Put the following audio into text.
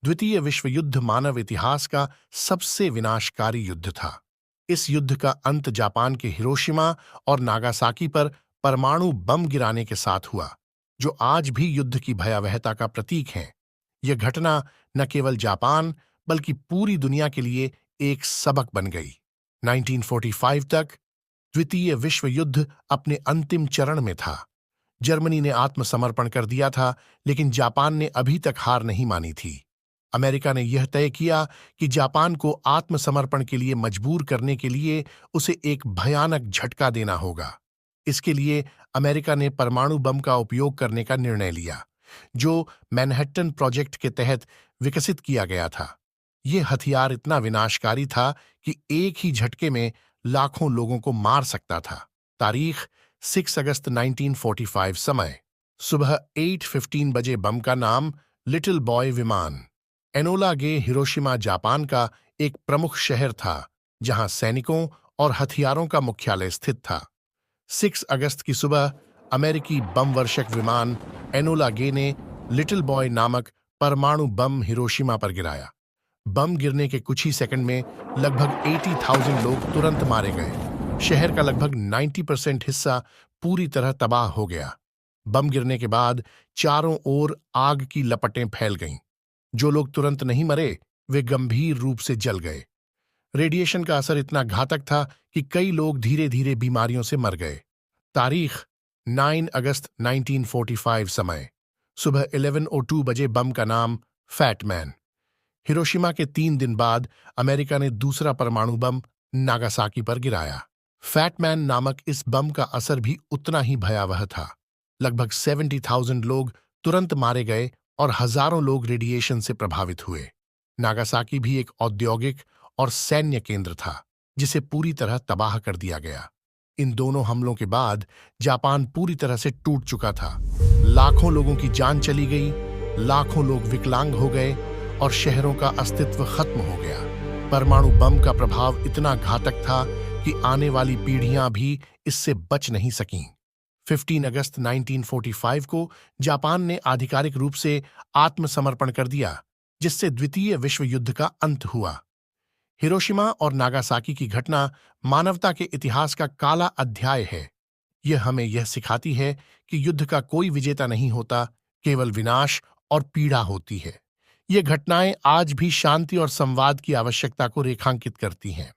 द्वितीय विश्व युद्ध मानव इतिहास का सबसे विनाशकारी युद्ध था। इस युद्ध का अंत जापान के हिरोशिमा और नागासाकी पर परमाणु बम गिराने के साथ हुआ, जो आज भी युद्ध की भयावहता का प्रतीक है। यह घटना न केवल जापान बल्कि पूरी दुनिया के लिए एक सबक बन गई। 1945 तक द्वितीय विश्व युद्ध अपने अंतिम चरण में था। जर्मनी ने आत्मसमर्पण कर दिया था, लेकिन जापान ने अभी तक हार नहीं मानी थी। अमेरिका ने यह तय किया कि जापान को आत्मसमर्पण के लिए मजबूर करने के लिए उसे एक भयानक झटका देना होगा। इसके लिए अमेरिका ने परमाणु बम का उपयोग करने का निर्णय लिया, जो मैनहट्टन प्रोजेक्ट के तहत विकसित किया गया था। यह हथियार इतना विनाशकारी था कि एक ही झटके में लाखों लोगों को मार सकता था। तारीख 6 अगस्त 1945 समय सुबह 8:15 बजे बम का नाम लिटिल बॉय विमान। एनोला गे हिरोशिमा जापान का एक प्रमुख शहर था, जहां सैनिकों और हथियारों का मुख्यालय स्थित था। 6 अगस्त की सुबह अमेरिकी बम वर्षक विमान एनोला गे ने लिटिल बॉय नामक परमाणु बम हिरोशिमा पर गिराया। बम गिरने के कुछ ही सेकंड में लगभग 80,000 लोग तुरंत मारे गए। शहर का लगभग 90% हिस्सा पूरी तरह तबाह हो गया। बम गिरने के बाद चारों ओर आग की लपटें फैल गईं। जो लोग तुरंत नहीं मरे, वे गंभीर रूप से जल गए। रेडिएशन का असर इतना घातक था कि कई लोग धीरे धीरे बीमारियों से मर गए। तारीख 9 अगस्त 1945 समय सुबह 11:02 बजे बम का नाम फैट मैन। हिरोशिमा के 3 दिन बाद अमेरिका ने दूसरा परमाणु बम नागासाकी पर गिराया। फैट मैन नामक इस बम का असर भी उतना ही भयावह था। लगभग 70,000 लोग तुरंत मारे गए और हजारों लोग रेडिएशन से प्रभावित हुए। नागासाकी भी एक औद्योगिक और सैन्य केंद्र था, जिसे पूरी तरह तबाह कर दिया गया। इन दोनों हमलों के बाद जापान पूरी तरह से टूट चुका था। लाखों लोगों की जान चली गई, लाखों लोग विकलांग हो गए और शहरों का अस्तित्व खत्म हो गया। परमाणु बम का प्रभाव इतना घातक था कि आने वाली पीढ़ियां भी इससे बच नहीं सकीं। 15 अगस्त 1945 को जापान ने आधिकारिक रूप से आत्मसमर्पण कर दिया, जिससे द्वितीय विश्व युद्ध का अंत हुआ। हिरोशिमा और नागासाकी की घटना मानवता के इतिहास का काला अध्याय है। यह हमें यह सिखाती है कि युद्ध का कोई विजेता नहीं होता, केवल विनाश और पीड़ा होती है। ये घटनाएं आज भी शांति और संवाद की आवश्यकता को रेखांकित करती हैं।